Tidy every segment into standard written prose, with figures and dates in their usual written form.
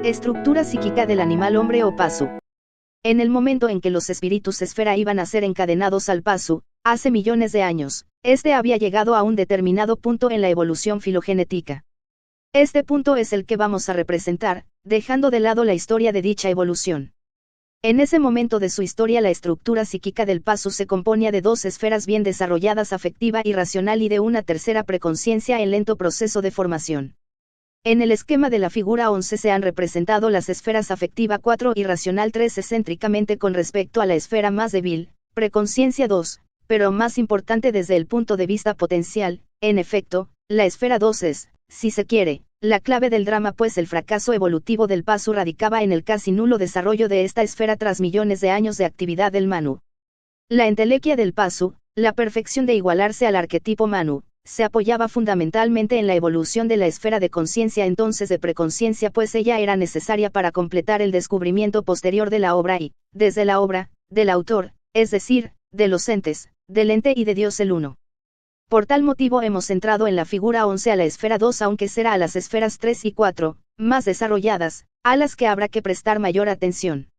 Estructura psíquica del animal hombre o pasu. En el momento en que los espíritus esfera iban a ser encadenados al pasu, hace millones de años, este había llegado a un determinado punto en la evolución filogenética. Este punto es el que vamos a representar, dejando de lado la historia de dicha evolución. En ese momento de su historia la estructura psíquica del pasu se componía de dos esferas bien desarrolladas afectiva y racional y de una tercera preconciencia en lento proceso de formación. En el esquema de la figura 11 se han representado las esferas afectiva 4 y racional 3 excéntricamente con respecto a la esfera más débil, preconciencia 2, pero más importante desde el punto de vista potencial. En efecto, la esfera 2 es, si se quiere, la clave del drama, pues el fracaso evolutivo del pasu radicaba en el casi nulo desarrollo de esta esfera tras millones de años de actividad del Manu. La entelequia del pasu, la perfección de igualarse al arquetipo Manu, se apoyaba fundamentalmente en la evolución de la esfera de conciencia entonces de preconciencia, pues ella era necesaria para completar el descubrimiento posterior de la obra y, desde la obra, del autor, es decir, de los entes, del ente y de Dios el Uno. Por tal motivo hemos entrado en la figura 11 a la esfera 2, aunque será a las esferas 3 y 4, más desarrolladas, a las que habrá que prestar mayor atención.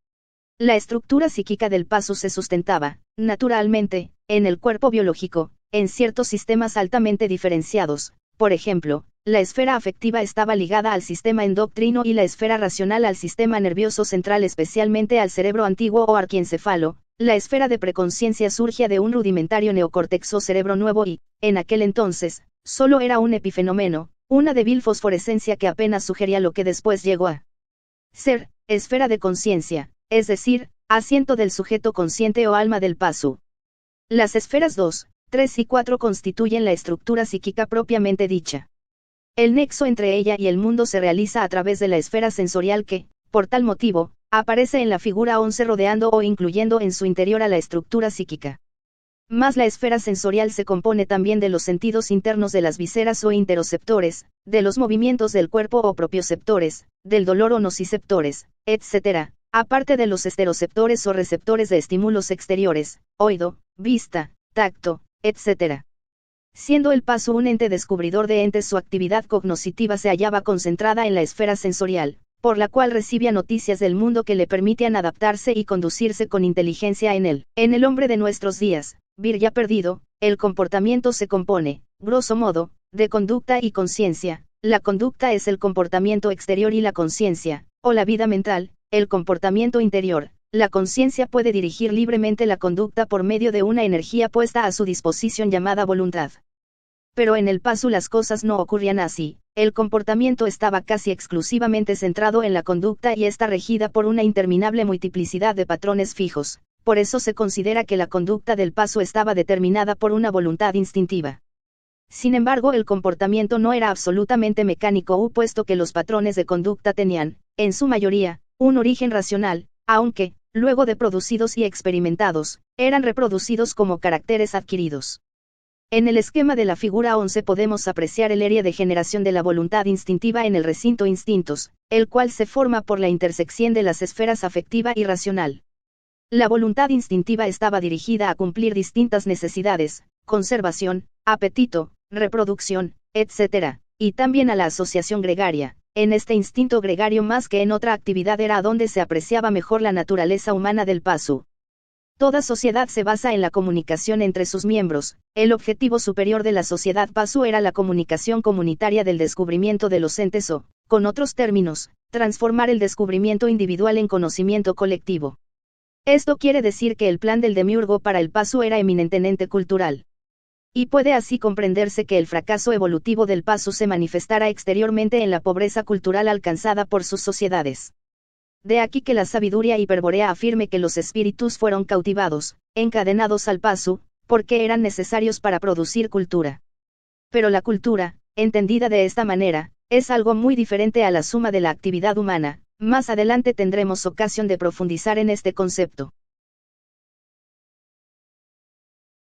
La estructura psíquica del pasu se sustentaba, naturalmente, en el cuerpo biológico, en ciertos sistemas altamente diferenciados. Por ejemplo, la esfera afectiva estaba ligada al sistema endocrino y la esfera racional al sistema nervioso central, especialmente al cerebro antiguo o arquiencefalo. La esfera de preconciencia surgía de un rudimentario neocórtex o cerebro nuevo y, en aquel entonces, solo era un epifenómeno, una débil fosforescencia que apenas sugería lo que después llegó a ser, esfera de conciencia, es decir, asiento del sujeto consciente o alma del pasu. Las esferas 2, 3 y 4 constituyen la estructura psíquica propiamente dicha. El nexo entre ella y el mundo se realiza a través de la esfera sensorial que, por tal motivo, aparece en la figura 11 rodeando o incluyendo en su interior a la estructura psíquica. Mas la esfera sensorial se compone también de los sentidos internos de las vísceras o interoceptores, de los movimientos del cuerpo o propioceptores, del dolor o nociceptores, etc., aparte de los esteroceptores o receptores de estímulos exteriores, oído, vista, tacto, etc. Siendo el pasu un ente descubridor de entes, su actividad cognoscitiva se hallaba concentrada en la esfera sensorial, por la cual recibía noticias del mundo que le permitían adaptarse y conducirse con inteligencia en él. En el hombre de nuestros días, vir ya perdido, el comportamiento se compone, grosso modo, de conducta y conciencia. La conducta es el comportamiento exterior y la conciencia, o la vida mental, el comportamiento interior. La conciencia puede dirigir libremente la conducta por medio de una energía puesta a su disposición llamada voluntad. Pero en el pasu las cosas no ocurrían así. El comportamiento estaba casi exclusivamente centrado en la conducta y está regida por una interminable multiplicidad de patrones fijos. Por eso se considera que la conducta del pasu estaba determinada por una voluntad instintiva. Sin embargo, el comportamiento no era absolutamente mecánico, puesto que los patrones de conducta tenían, en su mayoría, un origen racional, aunque, luego de producidos y experimentados, eran reproducidos como caracteres adquiridos. En el esquema de la figura 11 podemos apreciar el área de generación de la voluntad instintiva en el recinto instintos, el cual se forma por la intersección de las esferas afectiva y racional. La voluntad instintiva estaba dirigida a cumplir distintas necesidades, conservación, apetito, reproducción, etc., y también a la asociación gregaria. En este instinto gregario más que en otra actividad era donde se apreciaba mejor la naturaleza humana del pasu. Toda sociedad se basa en la comunicación entre sus miembros. El objetivo superior de la sociedad pasu era la comunicación comunitaria del descubrimiento de los entes o, con otros términos, transformar el descubrimiento individual en conocimiento colectivo. Esto quiere decir que el plan del demiurgo para el pasu era eminentemente cultural. Y puede así comprenderse que el fracaso evolutivo del pasu se manifestara exteriormente en la pobreza cultural alcanzada por sus sociedades. De aquí que la sabiduría hiperbórea afirme que los espíritus fueron cautivados, encadenados al pasu, porque eran necesarios para producir cultura. Pero la cultura, entendida de esta manera, es algo muy diferente a la suma de la actividad humana. Más adelante tendremos ocasión de profundizar en este concepto.